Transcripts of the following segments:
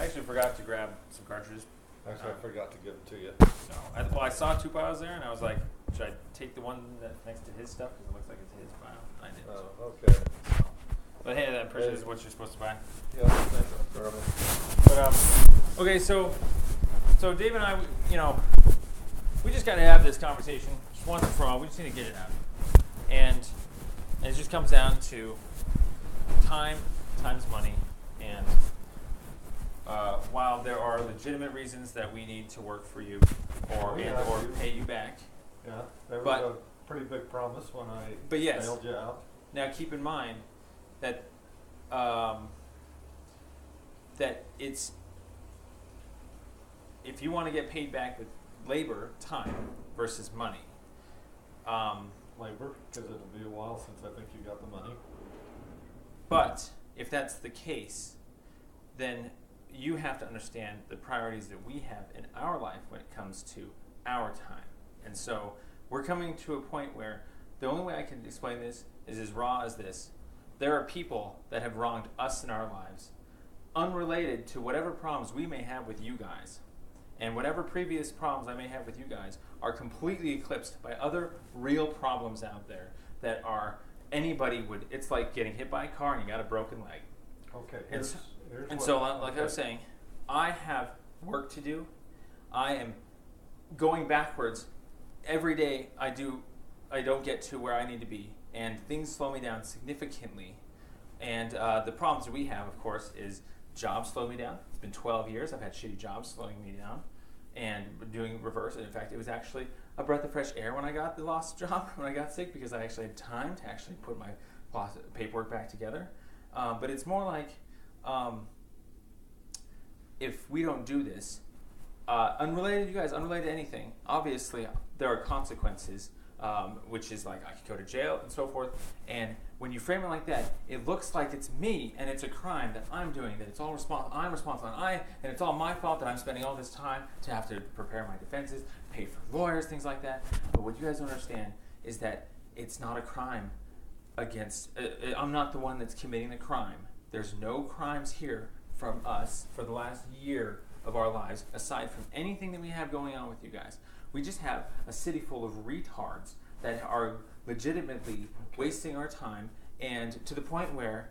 actually forgot to grab some cartridges. Actually, I forgot to give them to you. So, I saw 2 piles there, and I was like, should I take the one that's next to his stuff? Because it looks like it's his pile. I didn't. Oh, okay. But hey, that purchase is what you're supposed to buy. Yeah, thanks. But, okay, so Dave and I, we just got to have this conversation just once and for all. We just need to get it out. And it just comes down to time times money. And while there are legitimate reasons that we need to work for you or pay you back. Yeah, that was a pretty big promise when I bailed you out. Now keep in mind that that it's, if you want to get paid back with labor, time versus money. Labor, because it'll be a while since I think you got the money. But if that's the case, then you have to understand the priorities that we have in our life when it comes to our time. And so we're coming to a point where the only way I can explain this is as raw as this. There are people that have wronged us in our lives, unrelated to whatever problems we may have with you guys. And whatever previous problems I may have with you guys are completely eclipsed by other real problems out there that are, it's like getting hit by a car and you got a broken leg. Okay. Like I was saying, I have work to do. I am going backwards. Every day I don't get to where I need to be. And things slow me down significantly. And the problems that we have, of course, is jobs slow me down. It's been 12 years. I've had shitty jobs slowing me down and doing reverse. And in fact, it was actually a breath of fresh air when I got the lost job, when I got sick, because I actually had time to actually put my paperwork back together. But it's more like, if we don't do this, unrelated to you guys, unrelated to anything, obviously there are consequences, which is like I could go to jail and so forth. And when you frame it like that, it looks like it's me and it's a crime that I'm doing, that it's all I'm responsible, and it's all my fault that I'm spending all this time to have to prepare my defenses, pay for lawyers, things like that. But what you guys don't understand is that it's not a crime against, I'm not the one that's committing the crime. There's no crimes here from us for the last year of our lives, aside from anything that we have going on with you guys. We just have a city full of retards that are legitimately wasting our time, and to the point where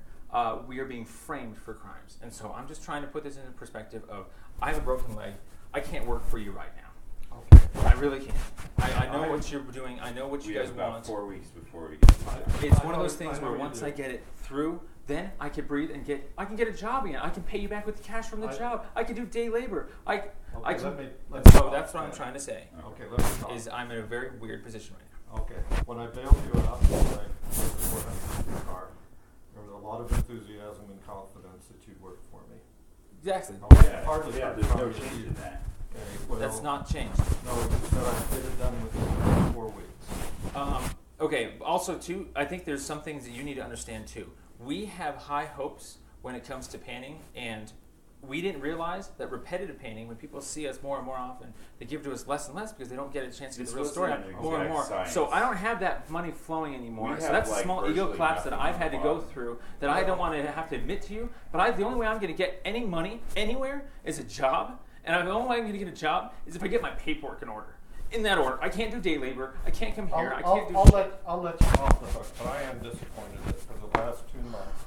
we are being framed for crimes. And so I'm just trying to put this into perspective of, I have a broken leg. I can't work for you right now. Okay. I really can't. I know what you're doing. I know what you guys want. We have about 4 weeks before we get fired. It's one of those things where once I get it through, then I can breathe and I can get a job again. I can pay you back with the cash from the job. I can do day labor. So that's what I'm trying to say. Okay, let me talk. Is I'm in a very weird position right now. Okay, when I bailed you out, when I put the $400 in your car, there was a lot of enthusiasm and confidence that you'd work for me. Exactly. There's no change in that. Okay, well, That's not changed. No, you said I'd get it done within 4 weeks. Okay, also too, I think there's some things that you need to understand too. We have high hopes when it comes to painting, and we didn't realize that repetitive painting, when people see us more and more often, they give to us less and less because they don't get a chance to get the real story out more and more. Science. So I don't have that money flowing anymore. So that's a small ego virtually collapse that nothing I've had to go through that I don't want to have to admit to you. But the only way I'm going to get any money anywhere is a job, and the only way I'm going to get a job is if I get my paperwork in order. In that order. I can't do day labor. I can't come here. I'll let you off the hook, but I am disappointed that for the last 2 months,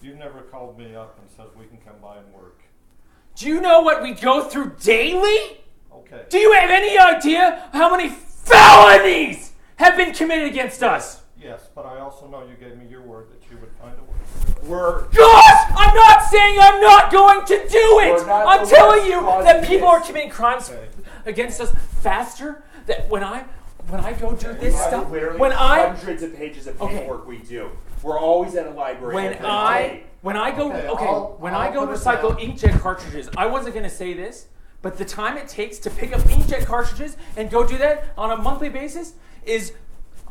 you've never called me up and said we can come by and work. Do you know what we go through daily? Okay. Do you have any idea how many felonies have been committed against us? Yes, but I also know you gave me your word that you would find a way. Gosh! I'm not saying I'm not going to do it! I'm telling you that people are committing crimes against us faster. That when I go do this stuff, hundreds of pages of paperwork we do. We're always at a library. When I go recycle inkjet cartridges, I wasn't going to say this, but the time it takes to pick up inkjet cartridges and go do that on a monthly basis is,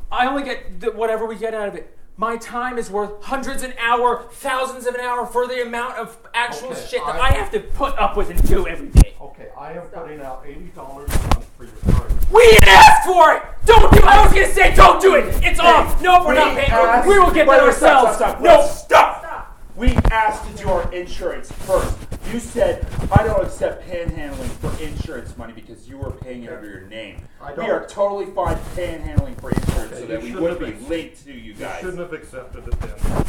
I only get whatever we get out of it. My time is worth hundreds an hour, thousands of an hour for the amount of actual shit that I have to put up with and do every day. Okay, I am putting out $80 a month for your car. We didn't ask for it! Don't do it! I was going to say don't do it! It's off! No, we're not paying. We will get that ourselves! Stop! We asked to do our insurance first. You said, I don't accept panhandling for insurance money because you were paying it under your name. We are totally fine panhandling for insurance so that we would be linked to you guys. You shouldn't have accepted it then.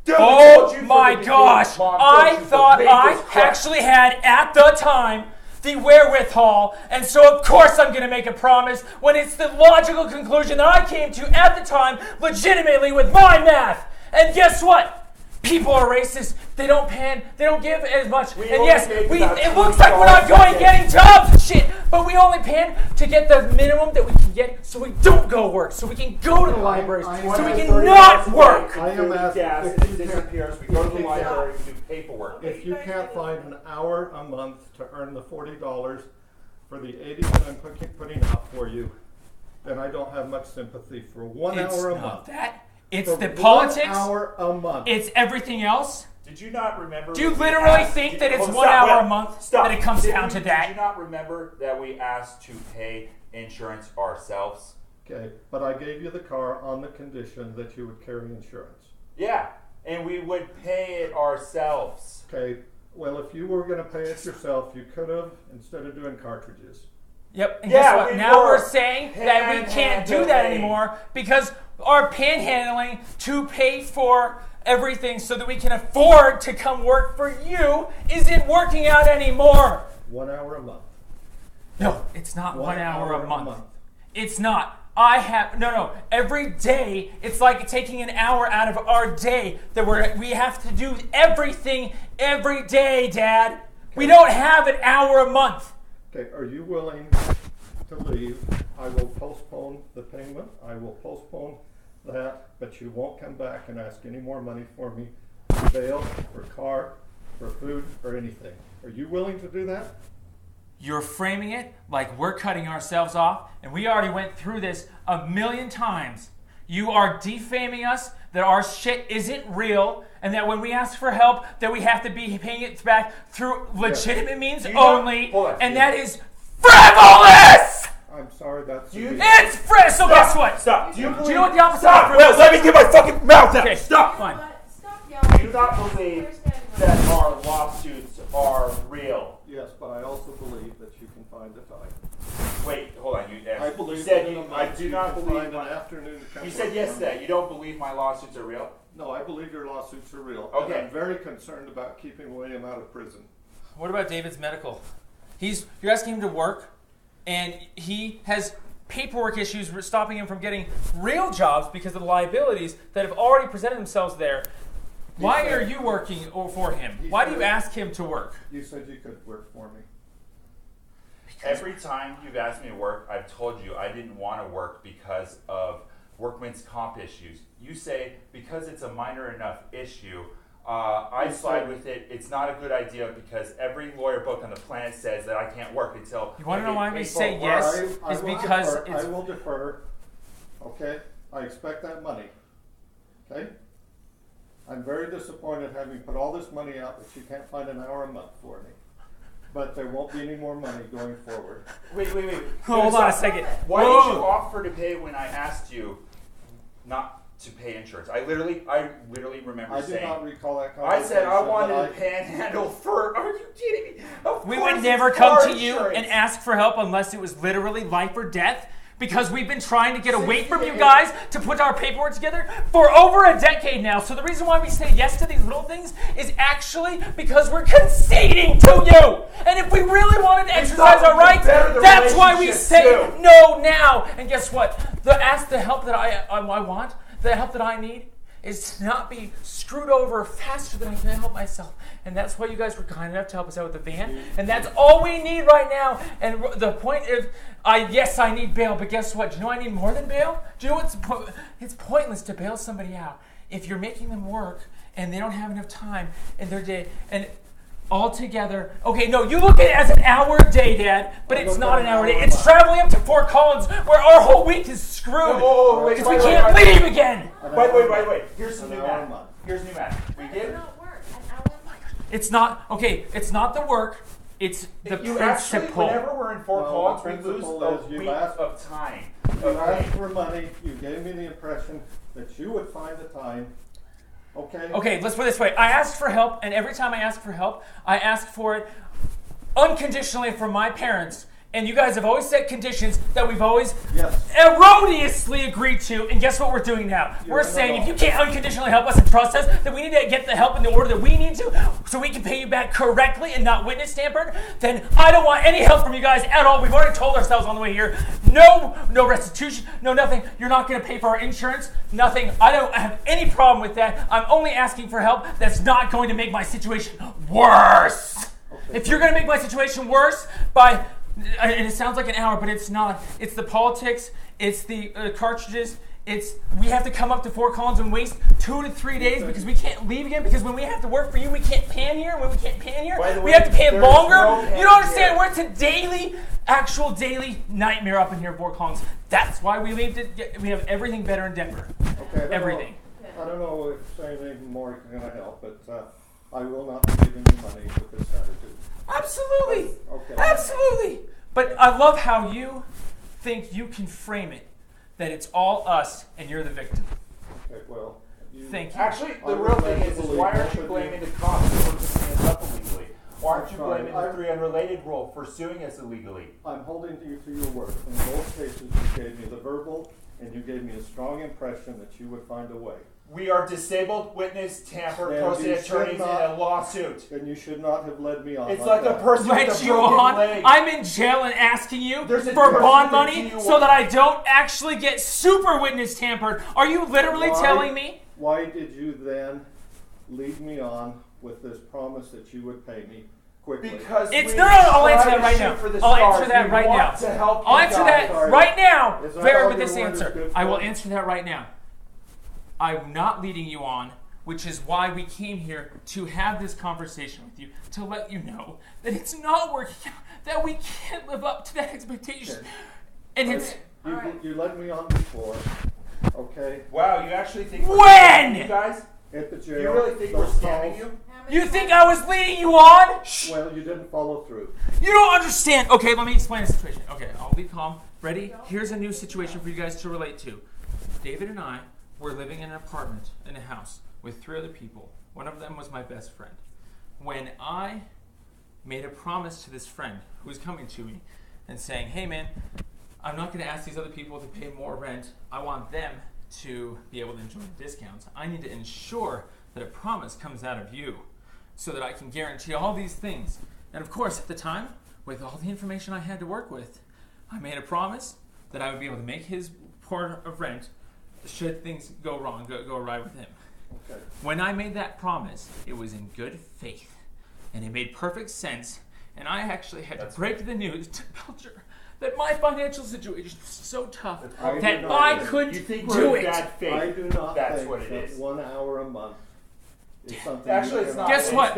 Dude, Oh my gosh! I thought I actually had, at the time, the wherewithal, and so of course I'm going to make a promise when it's the logical conclusion that I came to at the time, legitimately with my math. And guess what? People are racist. They don't give as much. And yes, it looks like we're not going getting jobs and shit, but we only pan to get the minimum that we can get so we don't go work, so we can go to the libraries, so we can not work. I am asking, it disappears, we go to the library, we do paperwork. If you can't find an hour a month to earn the $40 for the 80 that I'm putting out for you, then I don't have much sympathy for 1 hour a month. It's the politics. 1 hour a month. It's everything else. Did you not remember? Do you literally think that it's 1 hour a month that it comes down to that? Did you not remember that we asked to pay insurance ourselves? Okay, but I gave you the car on the condition that you would carry insurance. Yeah, and we would pay it ourselves. Okay, well, if you were going to pay it yourself, you could have, instead of doing cartridges. Yep, and guess what? Now we're saying that we can't do that anymore because our panhandling to pay for everything so that we can afford to come work for you isn't working out anymore. 1 hour a month. No, it's not 1 hour a month. It's not. Every day, it's like taking an hour out of our day that we have to do everything every day, Dad. Okay. We don't have an hour a month. Okay, are you willing to leave? I will postpone the payment. I will postpone that, but you won't come back and ask any more money for me, for bail, for car, for food, or anything. Are you willing to do that? You're framing it like we're cutting ourselves off, and we already went through this a million times. You are defaming us, that our shit isn't real, and that when we ask for help, that we have to be paying it back through legitimate means only, and that is frivolous! I'm sorry, that's... It's frivolous! So guess what? Stop. Do you know what the opposite of frivolous is? Let me get my fucking mouth out! Okay, stop. Fine. Stop yelling. Do you not believe that our lawsuits are real? Yes, but I also believe that you can find the time. Wait, hold on. You said I do not believe an afternoon to come. You said yes to that. You don't believe my lawsuits are real? No, I believe your lawsuits are real. Okay. And I'm very concerned about keeping William out of prison. What about David's medical? You're asking him to work, and he has paperwork issues stopping him from getting real jobs because of the liabilities that have already presented themselves there. Why are you working for him? Why do you ask him to work? You said you could work for me. Every time you've asked me to work, I've told you I didn't want to work because of workman's comp issues. You say because it's a minor enough issue, I slide with it. It's not a good idea because every lawyer book on the planet says that I can't work until... You want to know why we say yes? Is because I will defer. Okay? I expect that money. Okay? I'm very disappointed having put all this money out that you can't find an hour a month for me. But there won't be any more money going forward. Wait. Hold on a second. Why did you offer to pay when I asked you not to pay insurance? I literally remember saying... I do not recall that conversation. I said I wanted to panhandle for... Are you kidding me? We would never come to you and ask for help unless it was literally life or death. Because we've been trying to get away from you guys to put our paperwork together for over a decade now. So the reason why we say yes to these little things is actually because we're conceding to you. And if we really wanted to exercise our rights, that's why we say no now. And guess what? The help that I want, the help that I need, is to not be screwed over faster than I can help myself. And that's why you guys were kind enough to help us out with the van. And that's all we need right now. And the point is, yes, I need bail, but guess what? Do you know I need more than bail? Do you know it's pointless to bail somebody out if you're making them work and they don't have enough time in their day. And all together, okay, no, you look at it as an hour a day, Dad, but it's not an hour a day. It's traveling up to Fort Collins where our whole week is screwed because we can't leave again. Wait. Here's some new math. Here's new math. We did. It's not, okay, it's not the work, it's the principle. Whenever we're in Fort Collins, we lose a week of time. You asked for money, you gave me the impression that you would find the time Okay? Okay, let's put it this way. I asked for help, and every time I ask for help, I ask for it unconditionally from my parents. And you guys have always set conditions that we've always erroneously agreed to. And guess what we're doing now? We're saying if you can't unconditionally help us and trust us, then we need to get the help in the order that we need to so we can pay you back correctly and not witness tampered. Then I don't want any help from you guys at all. We've already told ourselves on the way here, no restitution, no nothing. You're not going to pay for our insurance, nothing. I don't have any problem with that. I'm only asking for help that's not going to make my situation worse. Okay. If you're going to make my situation worse by... And it sounds like an hour, but it's not. It's the politics. It's the cartridges. We have to come up to Fort Collins and waste 2 to 3 days because we can't leave again. Because when we have to work for you, we can't pan here. When we can't pan here, we have to pan longer. You don't understand. We're it's a actual daily nightmare up in here in Fort Collins. That's why we leave. We have everything better in Denver. Okay. Everything. I don't know if anything more is going to help, but I will not be giving you money with this attitude. Absolutely. Okay. Absolutely. But I love how you think you can frame it that it's all us and you're the victim. Okay, well. Thank you. Actually, the real thing is why aren't you blaming the cops for picking us up illegally? Why aren't you blaming the 3 unrelated rule for suing us illegally? I'm holding you to your word. In both cases, you gave me the verbal and you gave me a strong impression that you would find a way. We are disabled witness tamper pro se attorneys in a lawsuit. Then you should not have led me on. It's like a person with a broken leg. I'm in jail and asking you for bond money so that I don't actually get super witness tampered. Are you literally telling me? Why did you then lead me on with this promise that you would pay me quickly? Because I'll answer that right now. I'll answer that right now. I'll answer that right now. Bear with this answer. I will answer that right now. I'm not leading you on, which is why we came here to have this conversation with you, to let you know that it's not working out, that we can't live up to that expectation. Okay. And you led me on before, okay? Wow, you actually think we're scamming you guys? At the jail. You really think we're scamming you? You think I was leading you on? Well, you didn't follow through. You don't understand. Okay, let me explain the situation. Okay, I'll be calm. Ready? Here's a new situation for you guys to relate to. David and I were living in an apartment, in a house, with 3 other people. One of them was my best friend. When I made a promise to this friend who was coming to me and saying, hey man, I'm not going to ask these other people to pay more rent. I want them to be able to enjoy the discounts. I need to ensure that a promise comes out of you so that I can guarantee all these things. And of course, at the time, with all the information I had to work with, I made a promise that I would be able to make his part of rent should things go wrong, go awry with him. Okay. When I made that promise, it was in good faith, and it made perfect sense, and I actually had to break the news to Belcher that my financial situation was so tough that I couldn't do it. I do not That's think what it that is. 1 hour a month is something. Actually, it's not. Guess what?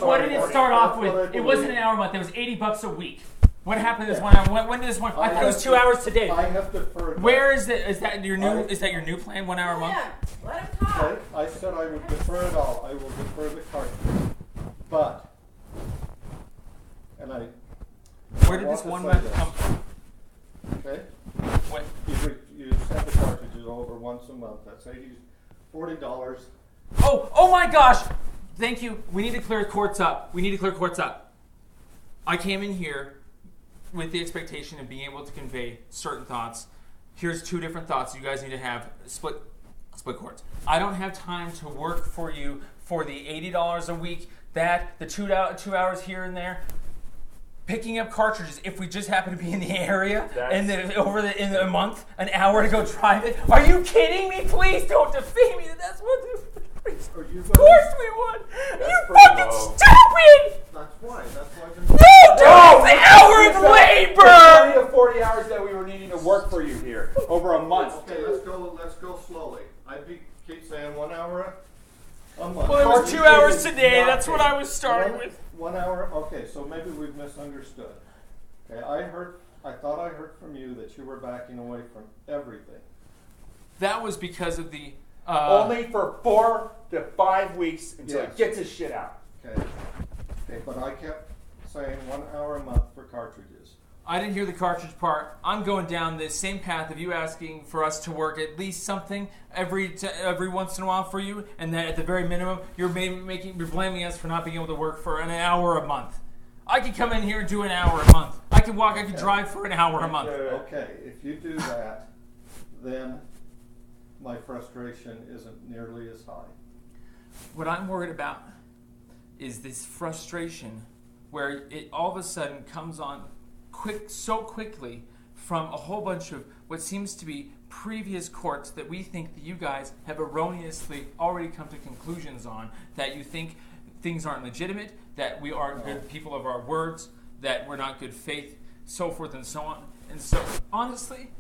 What did it start off with? It wasn't an hour a month. It was $80 a week. What happened this 1 hour? When did this one? I thought it was 2 hours today. I have deferred. Where is it? Is that your new? Is that your new plan? 1 hour a month? Yeah, let him talk. Okay, I said I would defer it all. I will defer the cartridge. But, and I. Where did this 1 month come from? Okay. What? You send the cartridges over once a month. That's $40. Oh my gosh! Thank you. We need to clear courts up. I came in here with the expectation of being able to convey certain thoughts. Here's 2 different thoughts you guys need to have. Split courts. I don't have time to work for you for the $80 a week, the 2 hours here and there. Picking up cartridges if we just happen to be in the area in a month, an hour to go drive it. Are you kidding me? Please don't defame me. That's what. Of course we would. You fucking stupid. That's why. No, the hour of labor. 30 to 40 hours that we were needing to work for you here over a month. Okay, let's go slowly. Keep saying 1 hour a month. Well, it was 2 hours today. That's what I was starting with. 1 hour. Okay, so maybe we've misunderstood. Okay, I thought I heard from you that you were backing away from everything. That was because of the. Only for 4 to 5 weeks until it gets his shit out. Okay, but I kept saying 1 hour a month for cartridges. I didn't hear the cartridge part. I'm going down the same path of you asking for us to work at least something every once in a while for you, and that at the very minimum, you're blaming us for not being able to work for an hour a month. I could come in here and do an hour a month. I could walk. I could drive for an hour a month. Okay, if you do that, then my frustration isn't nearly as high. What I'm worried about is this frustration where it all of a sudden comes on so quickly from a whole bunch of what seems to be previous courts that we think that you guys have erroneously already come to conclusions on, that you think things aren't legitimate, that we aren't good people of our words, that we're not good faith, so forth and so on. And so, honestly,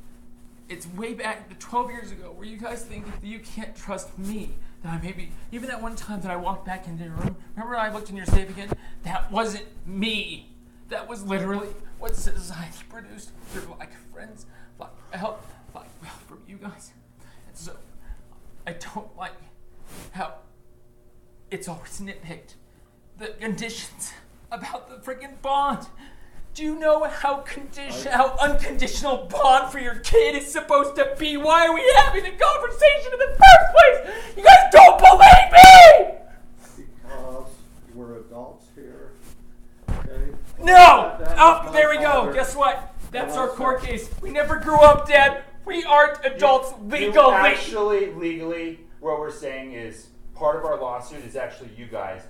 it's way back to 12 years ago where you guys think that you can't trust me. That I maybe, even that one time that I walked back into your room, remember I looked in your safe again? That wasn't me. That was literally what society produced through lack of friends, lack of help, lack of help from you guys. And so, I don't like how it's always nitpicked. The conditions about the freaking bond. Do you know how unconditional bond for your kid is supposed to be? Why are we having the conversation in the first place? You guys don't believe me! Because we're adults here, okay? No! Oh, there we go. Guess what? That's our court case. We never grew up, Dad. We aren't adults legally. Actually, legally, what we're saying is part of our lawsuit is actually you guys.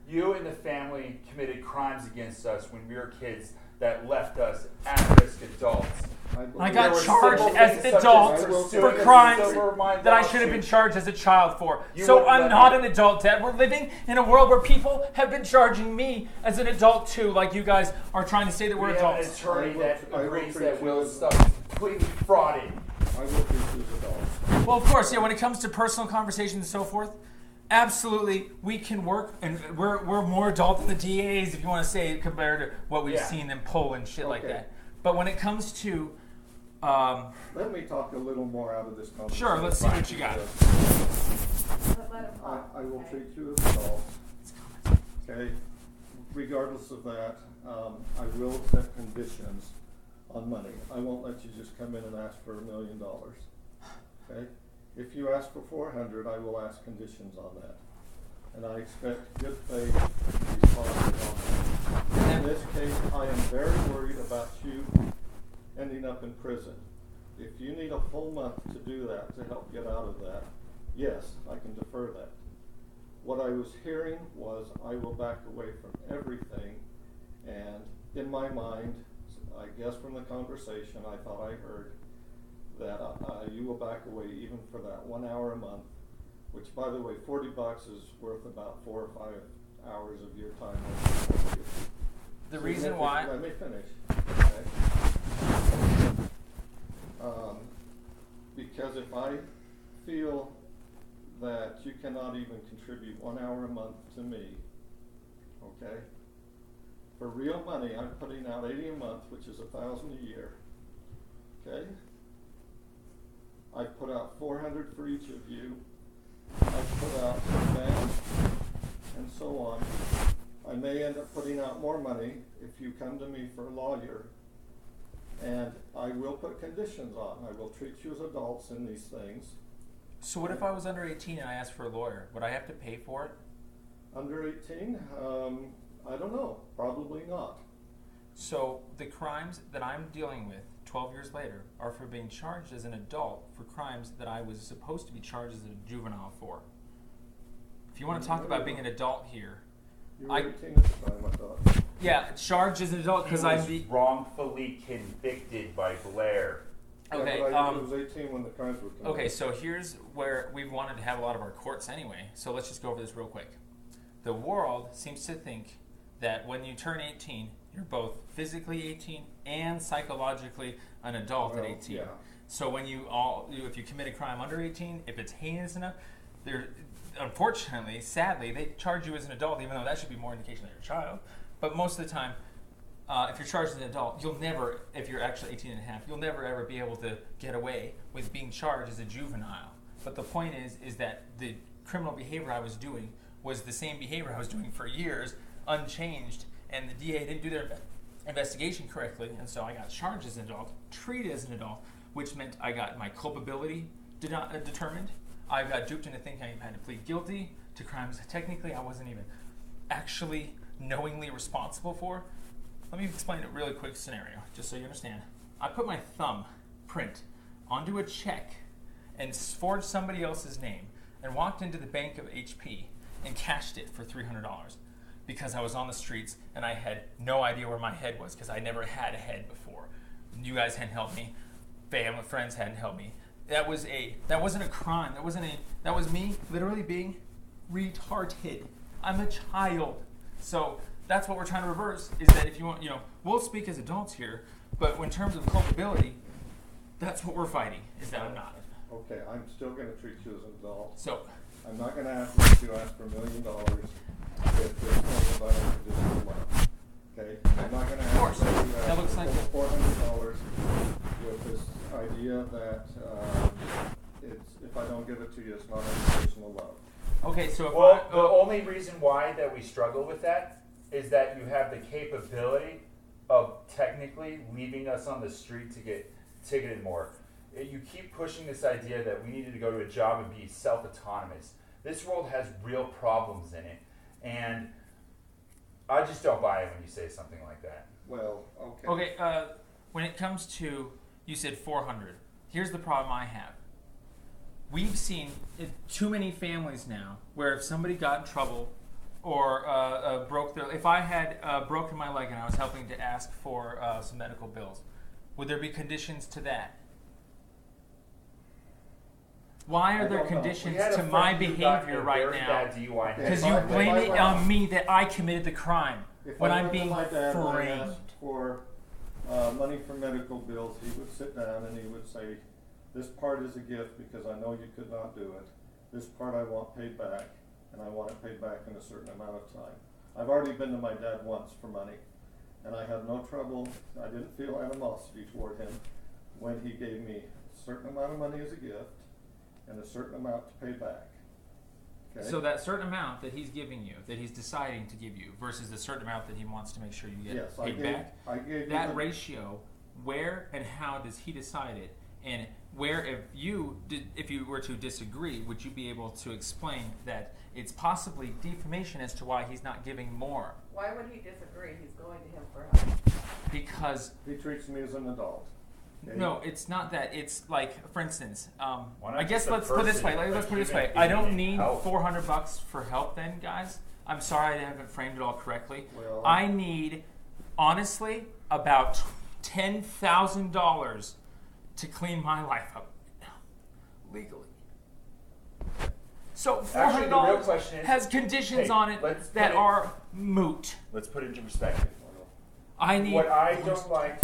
You and the family committed crimes against us when we were kids that left us at-risk adults. I got charged as an adult for crimes that I should have been charged as a child for. So I'm not an adult, Dad. We're living in a world where people have been charging me as an adult too, like you guys are trying to say that we're adults. We have an attorney that agrees that Will's stuff is completely frauded. I will treat you as adults. Well, of course, yeah, when it comes to personal conversations and so forth, absolutely, we can work, and we're more adult than the DAs, if you want to say, compared to what we've seen them pull and shit like that. But when it comes to... let me talk a little more out of this conversation. Sure, let's see what you got. I will treat you as adults. Okay? Regardless of that, I will set conditions on money. I won't let you just come in and ask for $1 million. Okay? If you ask for 400, I will ask conditions on that. And I expect good faith responses on that. In this case, I am very worried about you ending up in prison. If you need a full month to do that, to help get out of that, yes, I can defer that. What I was hearing was I will back away from everything, and in my mind, I guess from the conversation, I thought I heard that you will back away even for that 1 hour a month, which, by the way, $40 is worth about 4 or 5 hours of your time. The reason why... Let me finish. Okay? Because if I feel that you cannot even contribute 1 hour a month to me, okay? For real money, I'm putting out $80 a month, which is $1,000 a year. Okay? I put out 400 for each of you. I put out band and so on. I may end up putting out more money if you come to me for a lawyer. And I will put conditions on. I will treat you as adults in these things. So what if I was under 18 and I asked for a lawyer? Would I have to pay for it? Under 18? I don't know. Probably not. So the crimes that I'm dealing with 12 years later are for being charged as an adult for crimes that I was supposed to be charged as a juvenile for. If you want to talk about being an adult here, you were 18 at the time, I thought. Yeah, charged as an adult because I'm the wrongfully convicted by Blair. Okay. Yeah, I was 18 when the crimes were committed. Okay, so here's where we wanted to have a lot of our courts anyway. So let's just go over this real quick. The world seems to think that when you turn 18, you're both physically 18 and psychologically an adult at 18. Yeah. So when if you commit a crime under 18, if it's heinous enough, unfortunately, sadly, they charge you as an adult, even though that should be more indication that you're a child. But most of the time, if you're charged as an adult, you'll never, if you're actually 18 and a half, you'll never ever be able to get away with being charged as a juvenile. But the point is that the criminal behavior I was doing was the same behavior I was doing for years, unchanged, and the DA didn't do their investigation correctly, and so I got charged as an adult, treated as an adult, which meant I got my culpability determined. I got duped into thinking I had to plead guilty to crimes technically I wasn't even actually knowingly responsible for. Let me explain a really quick scenario, just so you understand. I put my thumb print onto a check and forged somebody else's name and walked into the bank of HP and cashed it for $300 because I was on the streets and I had no idea where my head was because I never had a head before. You guys hadn't helped me. Family, friends hadn't helped me. That wasn't a crime. That was me literally being retarded. I'm a child. So that's what we're trying to reverse, is that if you want, we'll speak as adults here, but in terms of culpability, that's what we're fighting, is that I'm not. Okay, I'm still going to treat you as an adult. So, I'm not going to ask you to ask for $1 million if there's no unconditional love. Okay? I'm not going to ask you to that looks like $400 with this idea that if I don't give it to you, it's not unconditional love. Okay, so the only reason why that we struggle with that is that you have the capability of technically leaving us on the street to get ticketed more. You keep pushing this idea that we needed to go to a job and be self-autonomous. This world has real problems in it, and I just don't buy it when you say something like that. Well, okay. Okay, when it comes to, you said 400. Here's the problem I have. We've seen too many families now where if somebody got in trouble or if I had broken my leg and I was helping to ask for some medical bills, would there be conditions to that? Why are there conditions to my behavior right now? Because you blame it on me that I committed the crime when I'm being framed. For money for medical bills, he would sit down and he would say, this part is a gift because I know you could not do it. This part I want paid back, and I want it paid back in a certain amount of time. I've already been to my dad once for money, and I had no trouble. I didn't feel animosity toward him when he gave me a certain amount of money as a gift and a certain amount to pay back. Okay? So that certain amount that he's giving you, that he's deciding to give you, versus the certain amut that he wants to make sure you get paid back, that ratio, where and how does he decide it? And where, if you were to disagree, would you be able to explain that it's possibly defamation as to why he's not giving more? Why would he disagree? He's going to him for help. Because he treats me as an adult. Okay? No, it's not that. It's like, for instance, I guess let's put it this way. Let's put it this way. I don't need $400 for help, then, guys. I'm sorry I haven't framed it all correctly. Well, I need, honestly, about $10,000 to clean my life up legally. So $400 has conditions on it that are moot. Let's put it into perspective. What I don't like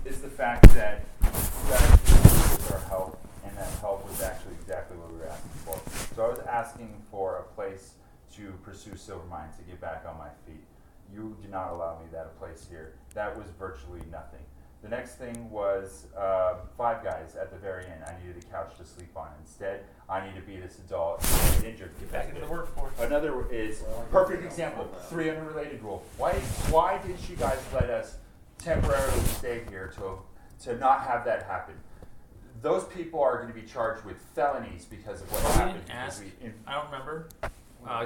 is the fact that was our help, and that help was actually exactly what we were asking for. So I was asking for a place to pursue silver mine, to get back on my feet. You did not allow me that a place here. That was virtually nothing. The next thing was Five Guys at the very end. I needed a couch to sleep on. Instead, I need to be this adult and get injured. Get back into the workforce. Another is perfect example. 3 unrelated rule. Why did you guys let us temporarily stay here to not have that happen? Those people are going to be charged with felonies because of what happened. I don't remember.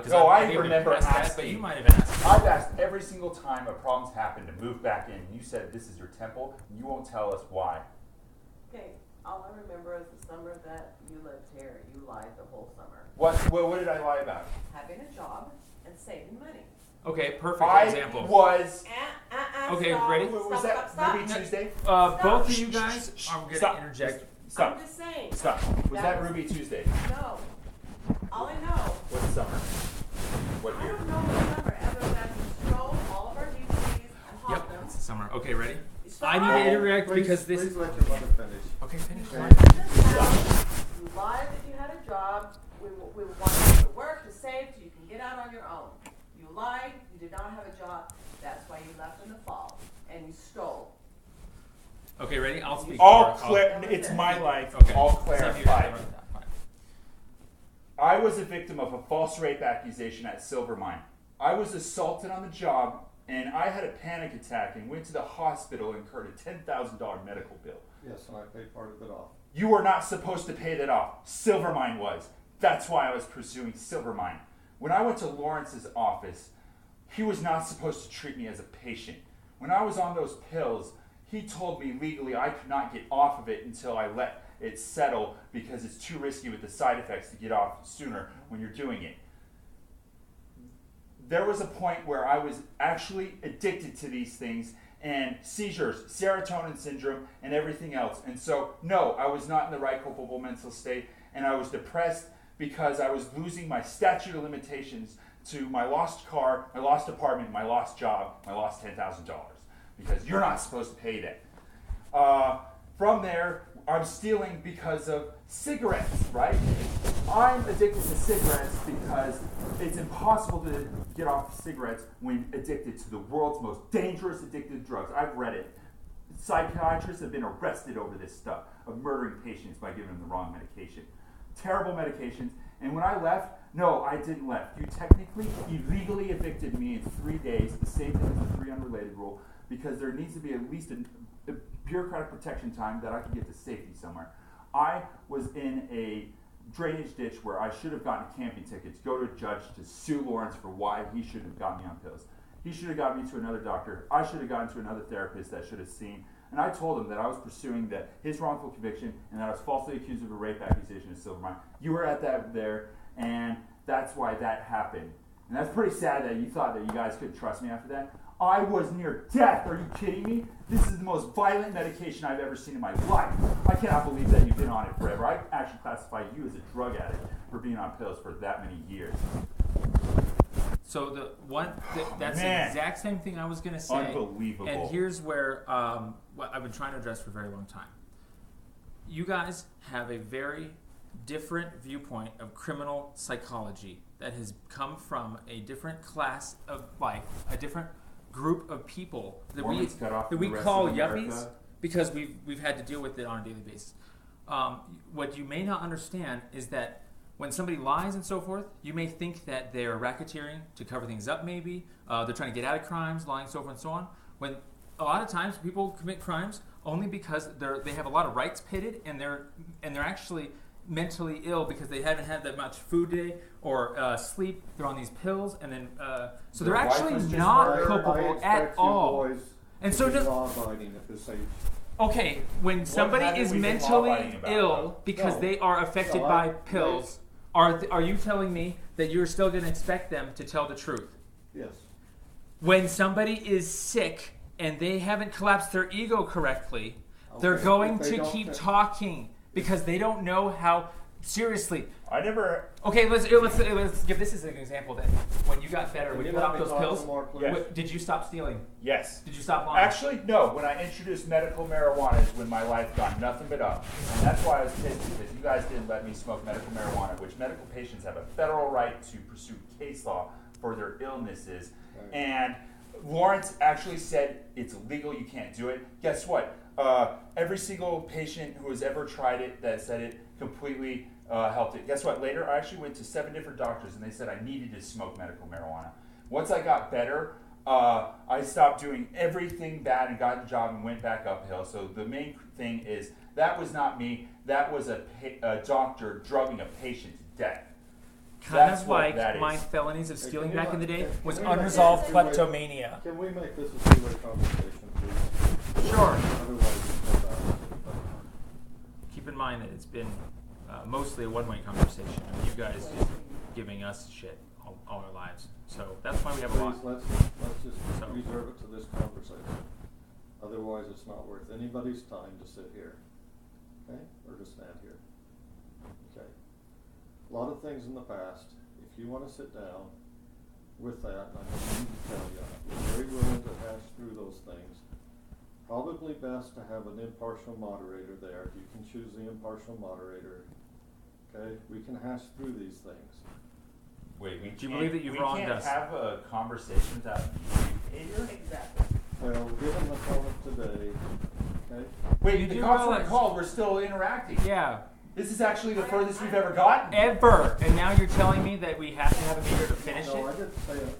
No, I remember asking. But you might have asked. I've asked every single time a problem's happened to move back in. You said this is your temple, and you won't tell us why. Okay, all I remember is the summer that you lived here. You lied the whole summer. What did I lie about? Having a job and saving money. Okay, perfect example. I was. Okay, stop, ready? Was that stop. Ruby Tuesday? Both of you guys, I'm going to interject. Stop. I'm just saying. Stop. Was that Ruby Tuesday? No. All I know. What summer? What year? I don't know what summer, other than you stole all of our DVDs and hot them. It's the summer. Okay, ready? Stop. I need to interject because this. Please let your mother finish. Okay, finish. You lied that you had a job. We wanted you to work, to save, so you can get out on your own. You lied. You did not have a job. That's why you left in the fall. And you stole. Okay, ready? I'll speak. It's my life. Okay. All clarified. I was a victim of a false rape accusation at Silvermine. I was assaulted on the job and I had a panic attack and went to the hospital and incurred a $10,000 medical bill. Yes, and I paid part of it off. You were not supposed to pay that off. Silvermine was. That's why I was pursuing Silvermine. When I went to Lawrence's office, he was not supposed to treat me as a patient. When I was on those pills, he told me legally I could not get off of it until I let it settle because it's too risky with the side effects to get off sooner when you're doing it. There was a point where I was actually addicted to these things and seizures, serotonin syndrome, and everything else. And so, no, I was not in the right culpable mental state, and I was depressed because I was losing my statute of limitations to my lost car, my lost apartment, my lost job, my lost $10,000, because you're not supposed to pay that. From there, I'm stealing because of cigarettes, right? I'm addicted to cigarettes because it's impossible to get off cigarettes when addicted to the world's most dangerous addictive drugs. I've read it. Psychiatrists have been arrested over this stuff of murdering patients by giving them the wrong medication. Terrible medications. And when I left, no, I didn't left. You technically illegally evicted me in 3 days, the same thing as the 3 unrelated rule, because there needs to be at least a bureaucratic protection time that I can get to safety somewhere. I was in a drainage ditch where I should have gotten a camping ticket to go to a judge to sue Lawrence for why he shouldn't have gotten me on pills. He should have gotten me to another doctor. I should have gotten to another therapist that should have seen. And I told him that I was pursuing his wrongful conviction and that I was falsely accused of a rape accusation of Silvermine. You were at that there, and that's why that happened. And that's pretty sad that you thought that you guys couldn't trust me after that. I was near death. Are you kidding me? This is the most violent medication I've ever seen in my life. I cannot believe that you've been on it forever. I actually classify you as a drug addict for being on pills for that many years. So that's the Man. exact same thing I was going to say. Unbelievable. And here's where what I've been trying to address for a very long time. You guys have a very different viewpoint of criminal psychology that has come from a different class of life, a different group of people that Mormons cut off we from the rest call of yuppies America. because we've had to deal with it on a daily basis. What you may not understand is that when somebody lies and so forth, you may think that they're racketeering to cover things up maybe. They're trying to get out of crimes, lying, so forth and so on. When a lot of times people commit crimes only because they have a lot of rights pitted and they're actually mentally ill because they haven't had that much food today or sleep. They're on these pills and then so they're Their wife actually was just not murdered. culpable at all. And so just does law-abiding at this age. okay when somebody haven't is we been mentally law-abiding about, ill though? because No. they are affected No, by I- pills. Are you telling me that you're still going to expect them to tell the truth? Yes. When somebody is sick and they haven't collapsed their ego correctly, they're Okay, going if they to don't keep fit- talking because they don't know how. Seriously. I never. Okay, let's give this as an example then. When you got better, when you got off those pills, Yes. did you stop stealing? Yes. Did you stop lying? Actually, no. When I introduced medical marijuana is when my life got nothing but up. And that's why I was pissed, because you guys didn't let me smoke medical marijuana, which medical patients have a federal right to pursue case law for their illnesses. Right. And Lawrence actually said it's illegal, you can't do it. Guess what? Every single patient who has ever tried it that said it completely helped it. Guess what? Later, I actually went to 7 different doctors, and they said I needed to smoke medical marijuana. Once I got better, I stopped doing everything bad and got a job and went back uphill. So the main thing is that was not me. That was a doctor drugging a patient to death. Kind That's of what like that my is. felonies of Hey, stealing can you back in the not- day can was we not- unresolved can we- kleptomania. Can we make this a two-way conversation, please? Sure. Otherwise, it's not bad. Keep in mind that it's been mostly a one-way conversation. I mean, you guys just giving us shit all our lives. So that's why we have a lot. Please, let's just So- reserve it to this conversation. Otherwise, it's not worth anybody's time to sit here, okay, or to stand here. Okay. A lot of things in the past. If you want to sit down with that, and I need to tell you, we're very willing to hash through those things. Probably best to have an impartial moderator there. You can choose the impartial moderator. Okay, we can hash through these things. Wait, we Do you believe that you've wronged can't us? have a conversation without behavior? Exactly. Well, given the tone of today, okay, Wait, You the do cops weren't realize- called. We're still interacting. Yeah, This is actually the furthest we've ever gotten. ever. And now you're telling me that we have to have a meter to finish no, I it? didn't say it.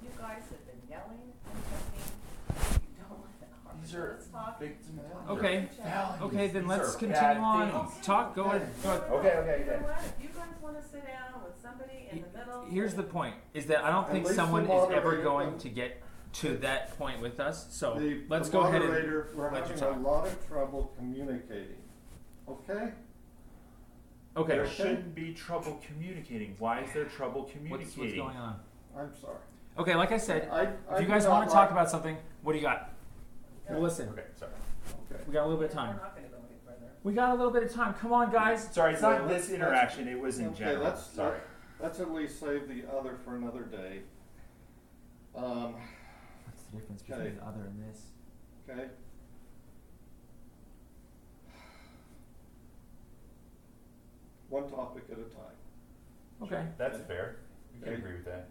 You guys have been yelling and cussing. You don't let our These are residents talk. victim Okay. felonies. Okay, then These let's are continue bad on. things. Talk. Go ahead. Go ahead. Okay. You know what? If you guys wanna sit down with somebody in the middle. Here's the point: is that I don't At think least someone the is ever moderator going can- to get to that point with us. So let's The go ahead moderator, and we're let you having talk. a lot of trouble communicating. Okay? Okay. There shouldn't be trouble communicating. Why is there trouble What's communicating? going on? I'm sorry. Okay, like I said, I if you do guys not want to talk like- about something, what do you got? Well, listen, Okay, sorry. Okay. we got a little bit of We're time. not gonna go any further. We got a little bit of time. Come on, guys. Sorry, it's Okay, not let's- this interaction. It was in Okay, general. let's Sorry. let's at least save the other for another day. What's the difference between Okay. the other and this? Okay. One topic at a time. Okay. That's fair. We can Okay. agree with that.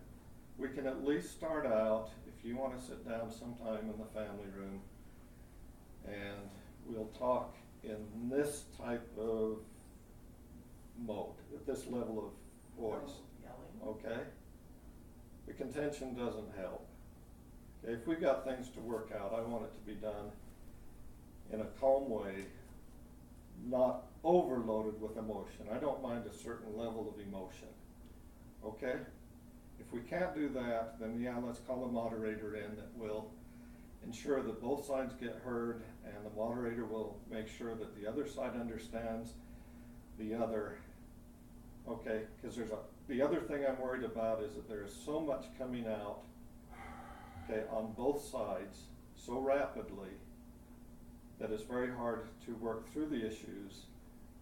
We can at least start out, if you want to sit down sometime in the family room, and we'll talk in this type of mode, at this level of voice, Yelling. okay? The contention doesn't help. Okay, if we've got things to work out, I want it to be done in a calm way, not overloaded with emotion. I don't mind a certain level of emotion, okay? If we can't do that, then yeah, let's call a moderator in that will ensure that both sides get heard, and the moderator will make sure that the other side understands the other. Okay, because the other thing I'm worried about is that there is so much coming out, okay, on both sides so rapidly that it's very hard to work through the issues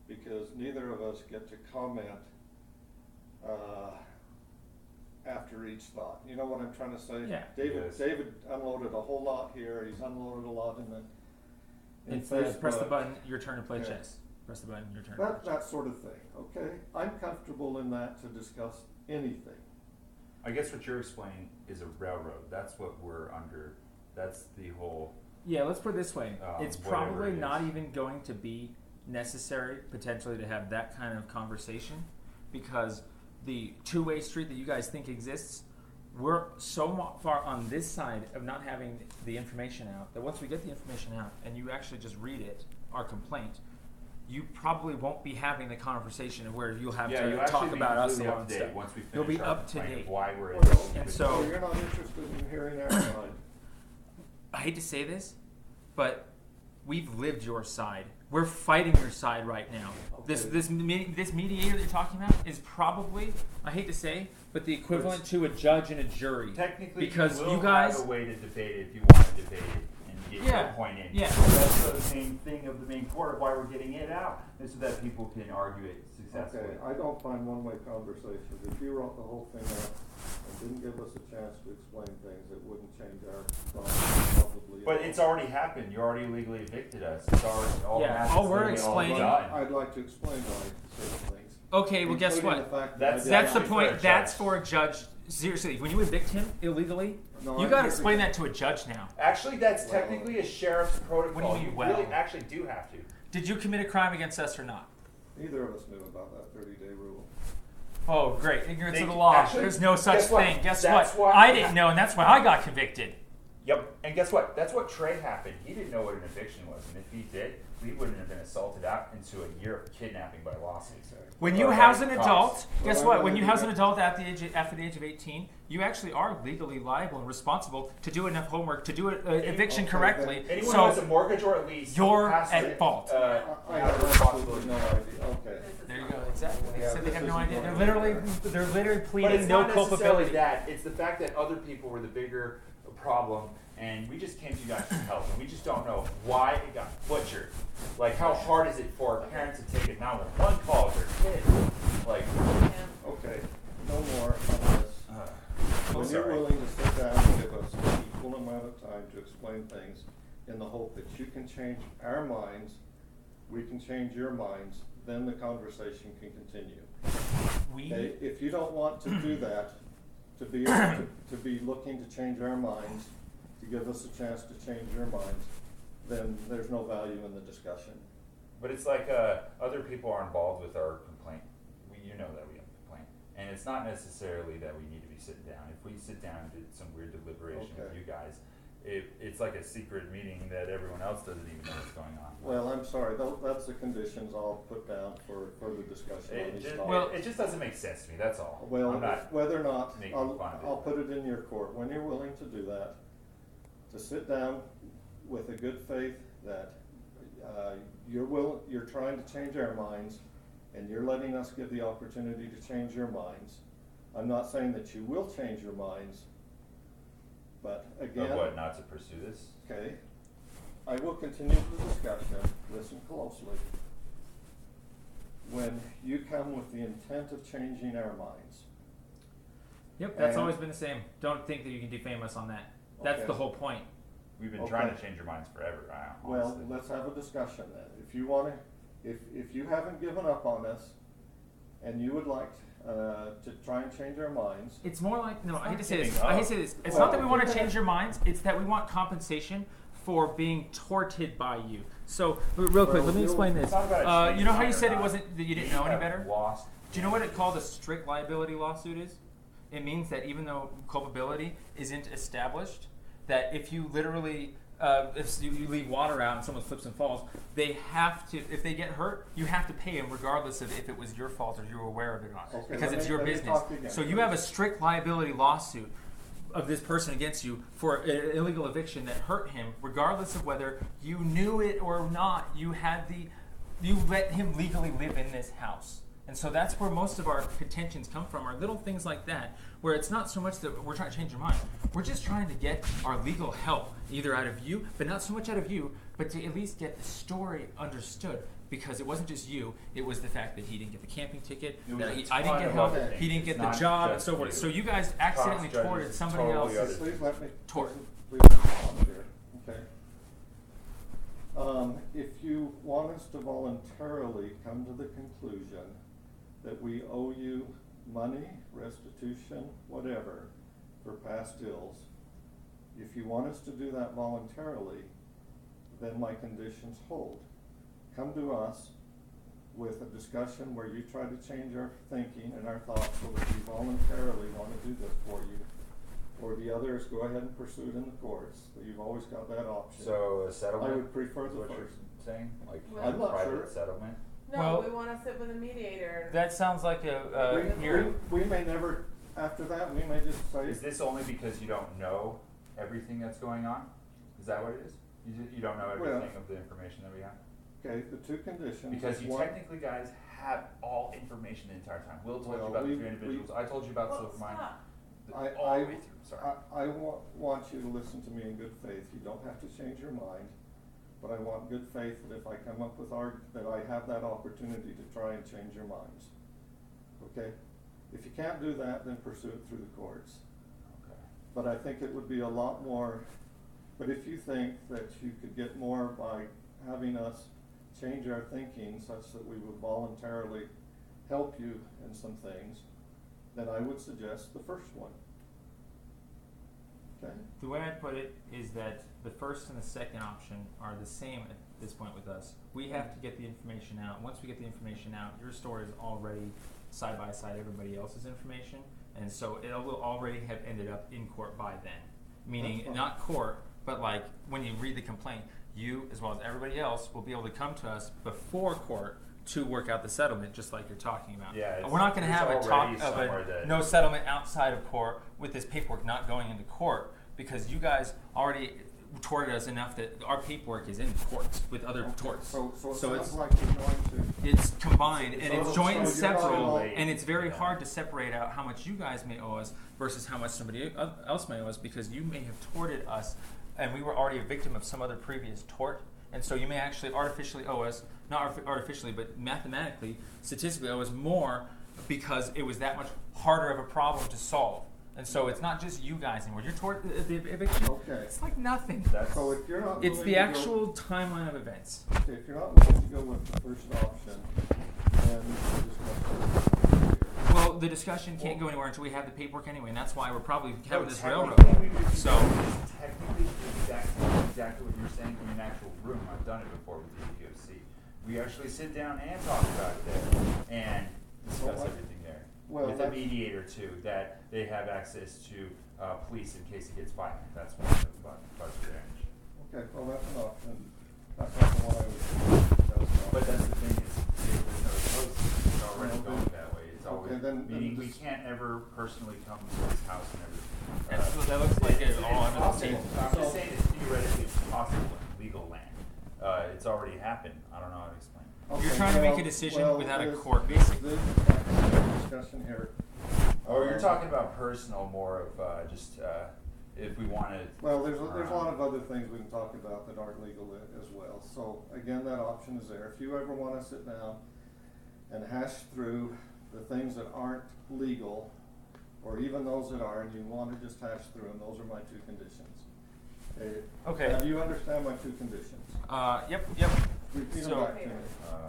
because neither of us get to comment after each thought. You know what I'm trying to say? Yeah. David Yes. unloaded a whole lot here. He's unloaded a lot in It's Facebook. press the button. Your turn to play Okay. chess. Press the button. Your turn. To play That chess. sort of thing, okay? I'm comfortable in that to discuss anything. I guess what you're explaining is a railroad. That's what we're under. That's the whole. Yeah, let's put it this way. It's Whatever probably it not is. even going to be necessary potentially to have that kind of conversation because the two-way street that you guys think exists, we're so far on this side of not having the information out that once we get the information out and you actually just read it, our complaint, you probably won't be having the conversation where you'll have Yeah, to you'll talk actually be about us completely alone up to stuff. date once we finish You'll be our up to complaint of date. why we're in Well, this. And so- you're not interested in hearing our side. I hate to say this, but we've lived your side. We're fighting your side right now. Okay. This mediator that you're talking about is probably, I hate to say, but the equivalent to a judge and a jury. Technically, because you will you guys, have a way to debate it if you want to debate it and get Yeah, your point in. yeah. That's the main thing of the main court of why we're getting it out, is so that people can argue it successfully. Okay, I don't find one-way conversations. If you wrote the whole thing up and didn't give us a chance to explain things, it wouldn't change our thoughts probably. But it's already happened. You already legally evicted us. It's already all Yeah, matters all we're to be explaining- done. I'd like to explain why certain things. okay, well, guess Including what? the fact that That's- I That's the actually point. for a That's judge. for a judge. Seriously, when you evict him illegally, No, you I'm got to here explain because- that to a judge now. Actually, that's Well- technically a sheriff's protocol. What do you mean, really well? actually do have to. Did you commit a crime against us or not? Neither of us knew about that 30-day rule. Oh, great. Ignorance They- of the law. actually, There's no such guess what? thing. Guess That's what? why- I didn't know, and that's why I got convicted. Yep. And guess what? That's what Trey happened. He didn't know what an eviction was, and if he did, we wouldn't have been assaulted out into a year of kidnapping by lawsuits. When you Or house by an cops. adult, guess Well, what? I'm When gonna you do house an that. adult after the age of 18, you actually are legally liable and responsible to do enough homework to do an eviction okay, correctly. Anyone who has a So mortgage or a lease you're has to, at fault. I have have a responsibility. absolutely no idea. Okay. This is there you not- go. Exactly. They Yeah, said they this have no isn't idea. going They're anywhere. literally But pleading it's no not necessarily culpability. that. It's the fact that other people were the bigger problem, and we just came to you guys for help, and we just don't know why it got butchered. Like, how hard is it for a parent to take a 911 call with their kid? Like, Okay, no more on this. I'm When you're sorry. willing to sit down and give us an equal amount of time to explain things in the hope that you can change our minds, we can change your minds, then the conversation can continue. Okay, if you don't want to do that, to be looking to change our minds, to give us a chance to change your minds, then there's no value in the discussion. But it's like other people are involved with our complaint. You know that we have a complaint. And it's not necessarily that we need to be sitting down. If we sit down and did some weird deliberation Okay. it's like a secret meeting that everyone else doesn't even know what's going on. Well, I'm sorry, that's the conditions I'll put down for further discussion on these topics. It just doesn't make sense to me, that's all. Well, I'm not whether or not, making fun of it. I'll put it in your court, when you're willing to do that, to sit down with a good faith that you're trying to change our minds, and you're letting us give the opportunity to change your minds. I'm not saying that you will change your minds, but again. But what, not to pursue this? Okay, I will continue the discussion, listen closely. When you come with the intent of changing our minds. Yep, that's And- always been the same. Don't think that you can defame us on that. That's Okay. the whole point. We've been Okay. trying to change your minds forever, Well, honestly. let's have a discussion then. If you wanna, if you haven't given up on us, and you would like, to try and change our minds, It's more like, no, I hate to say giving this. I hate to up. say this. It's Well, not that we want to okay. change your minds. It's that we want compensation for being torted by you. So, real quick, Well, let me explain this. It's not about You know how you changing said or it not. wasn't that you didn't know any have better? Lost. Do you know what it called a strict liability lawsuit is? It means that even though culpability isn't established, that if you literally, if you leave water out and someone slips and falls, they have to, if they get hurt, you have to pay them regardless of if it was your fault or you were aware of it or not. Okay, Because let it's me- your let me business. talk again, So you have a strict liability lawsuit of this person against you for an illegal eviction that hurt him, regardless of whether you knew it or not. You let him legally live in this house. And so that's where most of our contentions come from, are little things like that, where it's not so much that we're trying to change your mind. We're just trying to get our legal help, either out of you, but not so much out of you, but to at least get the story understood. Because it wasn't just you, it was the fact that he didn't get the camping ticket, It was that a I didn't ton get of help, other he things. didn't get It's the not job, and just so forth. you. So you guys accidentally Cartridges, torted somebody totally else's other please let me, tort. please let me talk here, okay? If you want us to voluntarily come to the conclusion that we owe you money, restitution, whatever, for past ills, if you want us to do that voluntarily, then my conditions hold. Come to us with a discussion where you try to change our thinking and our thoughts so that we voluntarily want to do this for you. Or the others, go ahead and pursue it in the courts. You've always got that option. So a settlement? I would prefer is the what you're first. saying? Like Well, I'm not private sure. settlement? No, Well- we wanna sit with a mediator. That sounds like a hearing. We may never, after that, we may just say, Is this only because you don't know everything that's going on? Is that what it is? You don't know Well- everything of the information that we have? okay, the two conditions. Because is you one- technically guys have all information the entire time. Will told you Well, about the we- three individuals. I told you about Well, Silvermine. stop. All the way through, sorry. I want you to listen to me in good faith. You don't have to change your mind, but I want good faith that if I come up with that I have that opportunity to try and change your minds. Okay? If you can't do that, then pursue it through the courts. Okay. But I think it would be a lot more, but if you think that you could get more by having us change our thinking such that we would voluntarily help you in some things, then I would suggest the first one. Okay? The way I put it is that the first and the second option are the same at this point with us. We have to get the information out. Once we get the information out, your story is already side by side everybody else's information, and so it will already have ended up in court by then. Meaning, That's fine. not court, but like when you read the complaint, you as well as everybody else will be able to come to us before court to work out the settlement, just like you're talking about. Yeah, it's- We're not going to it's have a already talk of somewhere a that- no settlement outside of court with this paperwork not going into court, because you guys already torted us enough that our paperwork is in courts with other torts. So it So sounds it's like you're going to. it's combined and it's So joint and you're not several, all- and it's very hard to separate out how much you guys may owe us versus how much somebody else may owe us, because you may have torted us and we were already a victim of some other previous tort, and so you may actually artificially owe us, not artificially, but mathematically, statistically owe us more because it was that much harder of a problem to solve. And so it's not just you guys anymore. Your tort, the eviction, Okay. it's like nothing. That's So if you're not It's willing the to actual timeline of events. Go, if you're not willing to go with the first option, then we'll discuss. Well, the discussion can't go anywhere until we have the paperwork anyway, and that's why we're probably having this railroad. technically, we would do So- that. Technically, exactly what you're saying in an actual room. I've done it before with the EPOC. We actually sit down and talk about it there and discuss everything there. Well, with a that's- mediator too, that they have access to police in case it gets violent. That's one of the parts of damage. Okay, well, that's an option. That's not the one I was. But that's the thing is, there's no choice. It's already Well, going that way. It's always, okay, then meaning we this- can't ever personally come to his house and everything. That looks like it's it all under the possible. table. I'm just saying it's theoretically possible in legal land. It's already happened. I don't know how to explain it. You're trying to make a decision without a court, this basically. discussion here. Or you're talking about personal, more of just if we want to. Well, there's a lot of other things we can talk about that aren't legal as well. So again, that option is there. If you ever want to sit down and hash through the things that aren't legal, or even those that are, and you want to just hash through them, those are my two conditions. Okay. Do you understand my two conditions? Yep. Repeat So, them back to me,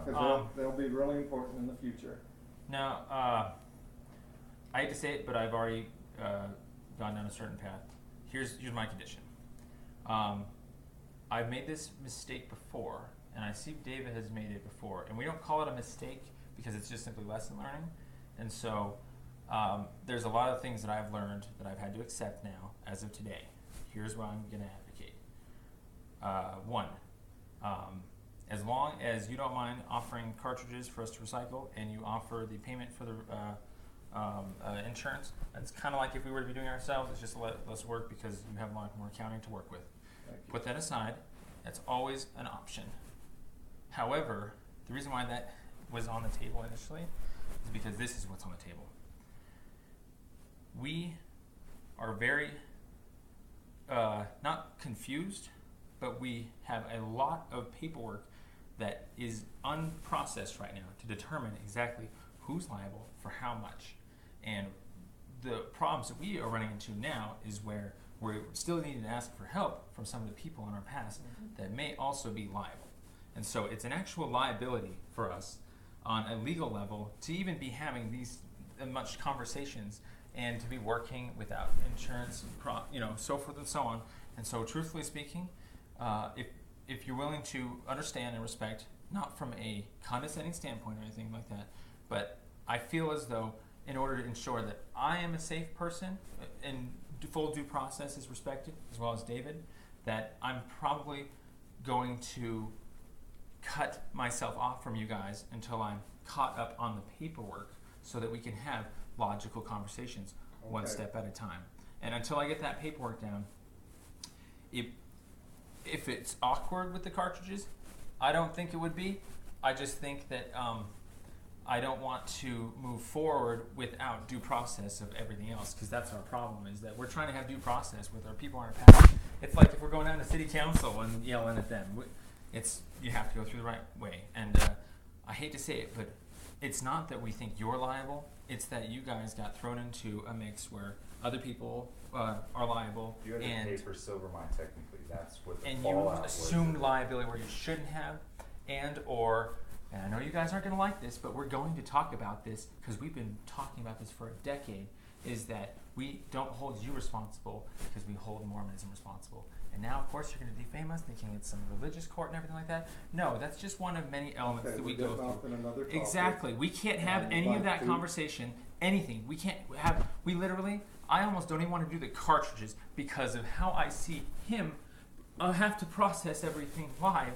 because they'll be really important in the future. Now, I hate to say it, but I've already gone down a certain path. Here's my condition. I've made this mistake before, and I see David has made it before, and we don't call it a mistake because it's just simply lesson learning. And so there's a lot of things that I've learned that I've had to accept now as of today. Here's what I'm going to advocate. One, as long as you don't mind offering cartridges for us to recycle, and you offer the payment for the insurance, it's kind of like if we were to be doing it ourselves. It's just less work because you have a lot more accounting to work with. Put that aside. That's always an option. However, the reason why that was on the table initially is because this is what's on the table. We are very not confused, but we have a lot of paperwork that is unprocessed right now to determine exactly who's liable for how much. And the problems that we are running into now is where we're still needing to ask for help from some of the people in our past that may also be liable. And so it's an actual liability for us on a legal level to even be having these much conversations and to be working without insurance, so forth and so on. And so truthfully speaking, if you're willing to understand and respect, not from a condescending standpoint or anything like that, but I feel as though in order to ensure that I am a safe person and full due process is respected, as well as David, that I'm probably going to cut myself off from you guys until I'm caught up on the paperwork so that we can have logical conversations one step at a time. And until I get that paperwork down, if it's awkward with the cartridges, I don't think it would be. I just think that I don't want to move forward without due process of everything else, because that's our problem, is that we're trying to have due process with our people on our past. It's like if we're going down to city council and yelling at them. You have to go through the right way. And I hate to say it, but it's not that we think you're liable. It's that you guys got thrown into a mix where other people are liable. You had to pay for Silvermine technically. That's what the and fallout you was. assumed liability where you shouldn't have, and I know you guys aren't going to like this, but we're going to talk about this because we've been talking about this for a decade, is that we don't hold you responsible because we hold Mormonism responsible. And now, of course, you're going to defame us, thinking it's some religious court and everything like that. No, that's just one of many elements that we go through. Exactly. We can't have any of that conversation, anything. We can't have, I almost don't even want to do the cartridges because of how I see him have to process everything live.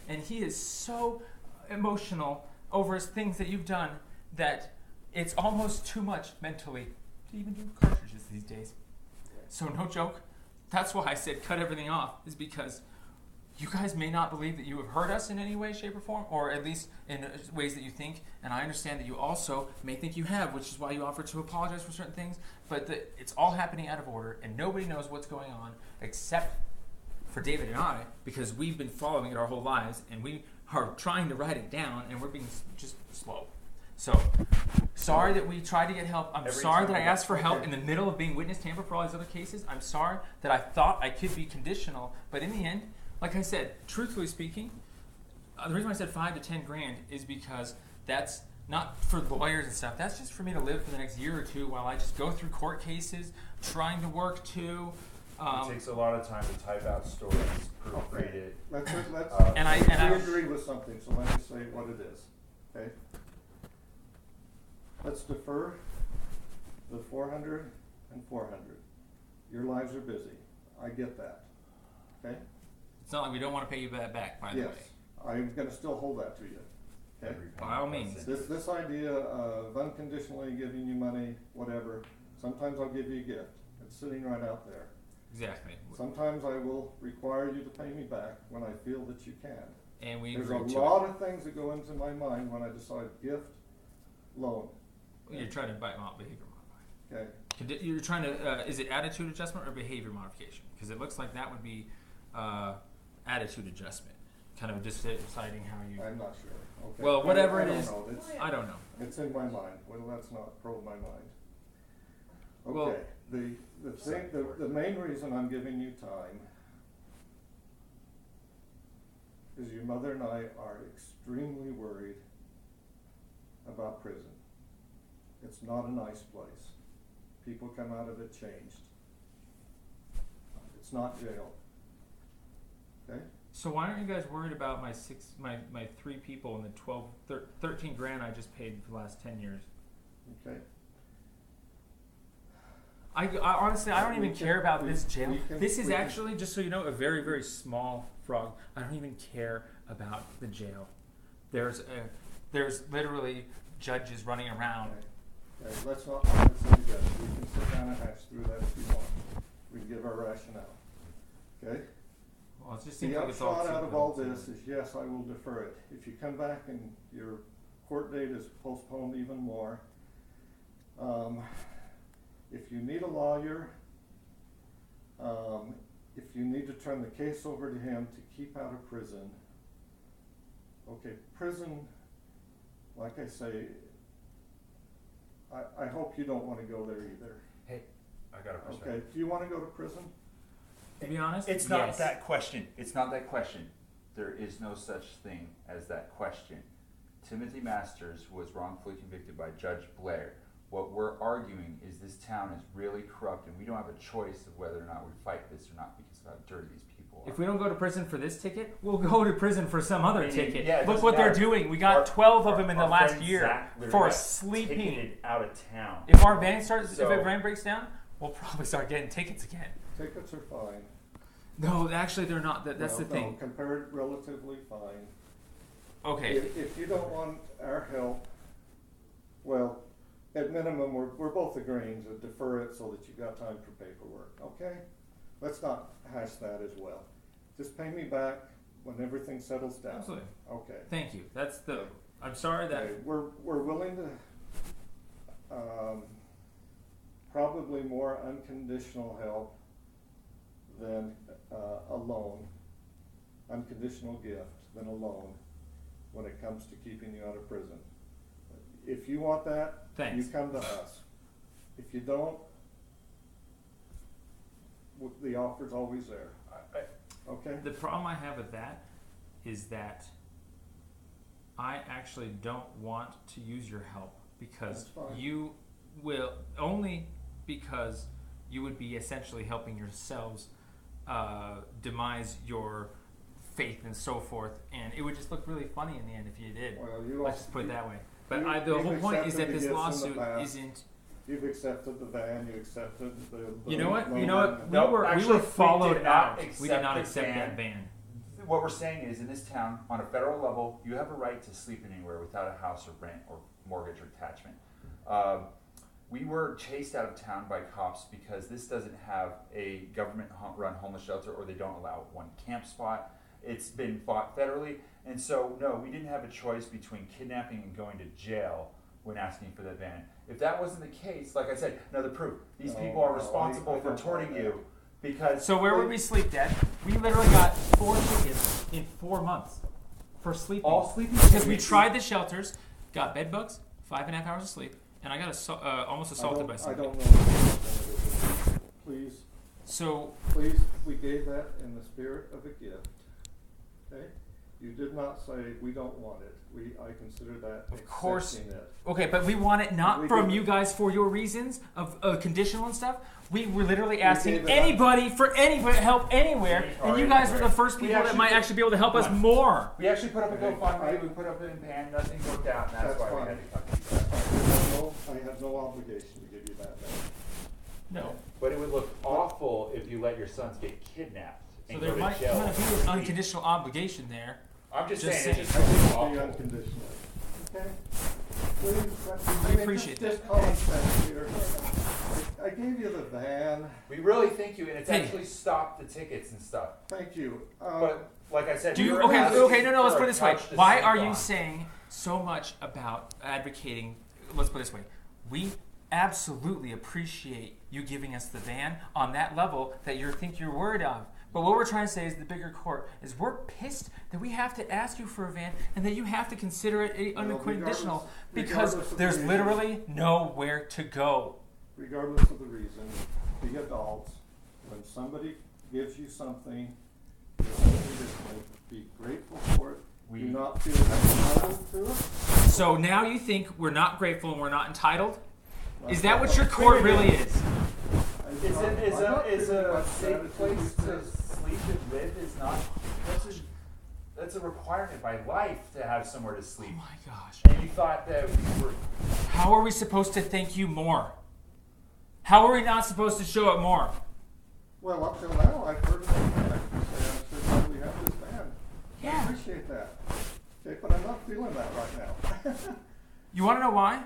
And he is so emotional over things that you've done that it's almost too much mentally to even do cartridges these days. So no joke. That's why I said cut everything off, is because you guys may not believe that you have hurt us in any way, shape, or form, or at least in ways that you think, and I understand that you also may think you have, which is why you offer to apologize for certain things, but it's all happening out of order, and nobody knows what's going on except for David and I, because we've been following it our whole lives, and we are trying to write it down, and we're being just slow. So, sorry that we tried to get help. I'm sorry that I asked for help in the middle of being witness tamper for all these other cases. I'm sorry that I thought I could be conditional, but in the end, like I said, truthfully speaking, the reason why I said $5 to $10,000 is because that's not for lawyers and stuff. That's just for me to live for the next year or two while I just go through court cases, trying to work too. It takes a lot of time to type out stories, proofread it. Let's and I agree with something, so let me say what it is. Okay? Let's defer the 400 and 400. Your lives are busy. I get that. Okay? It's not like we don't want to pay you that back, by the Yes. way. I'm going to still hold that to you. Okay? By all means. This idea of unconditionally giving you money, whatever, sometimes I'll give you a gift. It's sitting right out there. Exactly. Sometimes I will require you to pay me back when I feel that you can. And we There's a agree to lot of things that go into my mind when I decide gift, loan. it. You're trying to behavior modify. Okay? You're trying to, is it attitude adjustment or behavior modification? Because it looks like that would be attitude adjustment. Kind of just deciding how you. I'm not sure. Okay. Well, whatever I it don't is, know. I don't know. It's in my mind. Well, that's not pro my mind. Okay. Well- the main reason I'm giving you time is your mother and I are extremely worried about prison. It's not a nice place. People come out of it changed. It's not jail. Okay? So why aren't you guys worried about my 3 people and the 13 grand I just paid for the last 10 years? Okay? I honestly, I don't even care about this jail. This is we can- actually, just so you know, a very, very small frog. I don't even care about the jail. There's literally judges running around. Okay, let's not put this in together. We can sit down and hash through that if you want. We can give our rationale. Okay? Well, it just seems The like it's all upshot too out of good all to- this is, yes, I will defer it. If you come back and your court date is postponed even more, if you need a lawyer, if you need to turn the case over to him to keep out of prison, okay, prison, like I say, I hope you don't want to go there either. Hey, I got a perspective. Okay, do you want to go to prison? To be honest, It's not yes. that question. It's not that question. There is no such thing as that question. Timothy Masters was wrongfully convicted by Judge Blair. What we're arguing is this town is really corrupt, and we don't have a choice of whether or not we fight this or not because of how dirty these people are. If we don't go to prison for this ticket, we'll go to prison for some other Meaning, ticket. yeah, it Look doesn't what they're matter. doing. We got 12 of them in the Our last friend year Zach literally for got sleeping. ticketed out of town. If our van starts, So- if our van breaks down, we'll probably start getting tickets again. Tickets are fine. No, actually, they're not. That's No, the thing. No, compared relatively fine. Okay. If you don't want our help, well, at minimum, we're both agreeing to defer it so that you've got time for paperwork, okay? Let's not hash that as well. Just pay me back when everything settles down. Absolutely. Okay. Thank you. That's the. I'm sorry that. Okay, we're willing to, probably more unconditional help than a loan, unconditional gift than a loan when it comes to keeping you out of prison. If you want that, Thanks. you come to us. If you don't, the offer's always there, okay? The problem I have with that is that I actually don't want to use your help because That's fine. you will only because you would be essentially helping yourselves demise your faith and so forth, and it would just look really funny in the end if you did. Well, you Let's also- just put it that way. But you- the you've whole point is that accepted the this gifts in the lawsuit past. isn't. You've accepted the van, you accepted the. You know what? loan You know what? and- We No, were actually, we followed did not out. We did not accept the accept that ban. What we're saying is, in this town, on a federal level, you have a right to sleep anywhere without a house or rent or mortgage or attachment. We were chased out of town by cops because this doesn't have a government-run homeless shelter, or they don't allow one camp spot. It's been fought federally, and so no, we didn't have a choice between kidnapping and going to jail when asking for that van. If that wasn't the case, like I said, another proof. These No, people are no, responsible I for don't torting buy that. you because. So where would we sleep, Dad? We literally got 4 tickets in 4 months for sleeping. All sleeping because we tickets. tried the shelters, got bed bugs, 5.5 hours of sleep, and I got almost assaulted by I somebody. don't know. Please, So please, we gave that in the spirit of a gift, okay? You did not say, we don't want it. I consider that Of course. accepting it. okay, but we want it not We from did- you guys for your reasons of conditional and stuff. We were literally gave asking it up. anybody for anybody help anywhere, and you guys were the first We people that actually might did- actually be able to help us Fine. more. We actually put up a Okay. GoFundMe, we put up an ban, nothing worked out, and that's That's why we fine. had to cut these guys. I have no obligation to give you that back. No. But it would look awful if you let your sons get kidnapped So and there go to might jail. kind of be an unconditional obligation there. I'm just Just saying, it's saying. just Be awful. unconditionally. Okay? Please, I appreciate that. Just common sense here. I gave you the van. We really thank you, and it's Hey. actually stopped the tickets and stuff. Thank you. But like I said, Do we you, were okay, asking okay, no, let's for put a it this way. couch to Why sleep are you on. saying so much about advocating? Let's put it this way. We absolutely appreciate you giving us the van on that level that you think you're worried of. But what we're trying to say is the bigger court is we're pissed that we have to ask you for a van and that you have to consider it a unconditional because regardless of the there's reason. literally nowhere to go. Regardless of the reason, be adults. When somebody gives you something, unconditionally, be grateful for it. Do not feel entitled to it. So now you think we're not grateful and we're not entitled? Is that what your court really is? Is I'm not a giving much safe gratitude place to because sleep and live is not that's a requirement by life to have somewhere to Oh sleep. my gosh. And you thought that we were How are we supposed to thank you more? How are we not supposed to show it more? Well, up till now, I've heard it actually say, I said, well, we have this van. Yeah. I appreciate that. Okay, but I'm not feeling that right now. You want to know why?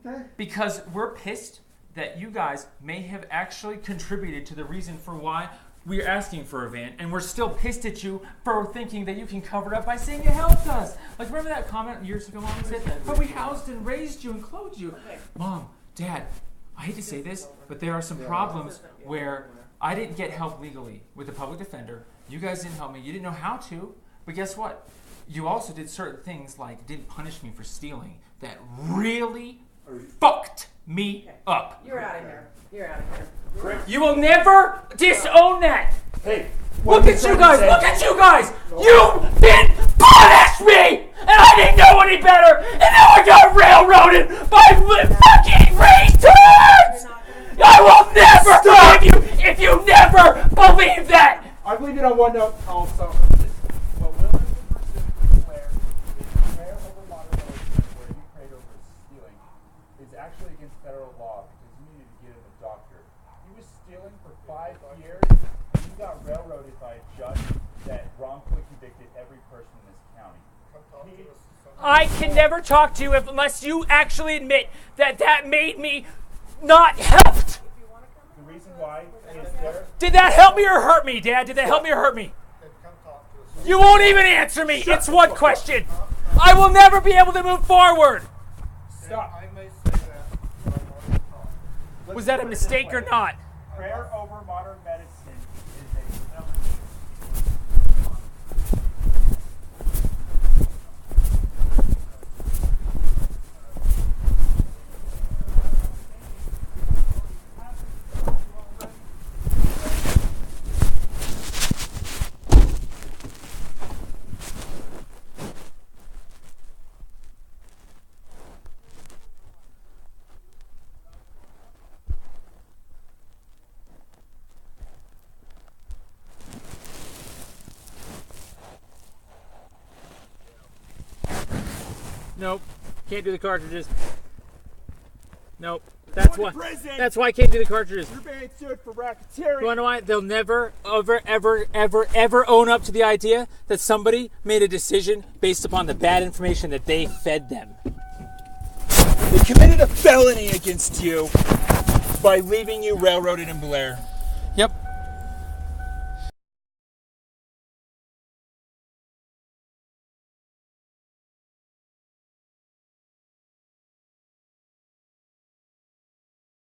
Okay. Because we're pissed that you guys may have actually contributed to the reason for why we're asking for a van, and we're still pissed at you for thinking that you can cover it up by saying you helped us. Like, remember that comment years ago, Mom said, but we housed and raised you and clothed you. Mom, Dad, I hate to say this, but there are some problems where I didn't get help legally with the public defender. You guys didn't help me. You didn't know how to. But guess what? You also did certain things like didn't punish me for stealing that really fucked me up. You're out of here. You're out of here. You will never disown that. Hey, Look at you guys. Look at you guys. You didn't punish me, and I didn't know any better, and now I got railroaded by fucking retards. I will never forgive you if you never believe that. I believe it on one note also. What Will has been pursuing Claire is prayer over moderation where he prayed over stealing is actually against federal law because he needed to get him a doctor. He was stealing for 5 years and he got railroaded by a judge that wrongfully convicted every person in this county. I can never talk to you unless you actually admit that that made me not helped. The reason why is there. Did that help me or hurt me, Dad? Did that help me or hurt me? You won't even answer me. It's one question. I will never be able to move forward. Stop. I may say that, but I'm not talking. Was that a mistake or not? Prayer over modern medicine is a felony. Nope. Can't do the cartridges. Nope. That's why. That's why I can't do the cartridges. You're being sued for racketeering. You wanna know why? They'll never, ever own up to the idea that somebody made a decision based upon the bad information that they fed them. They committed a felony against you by leaving you railroaded in Blair.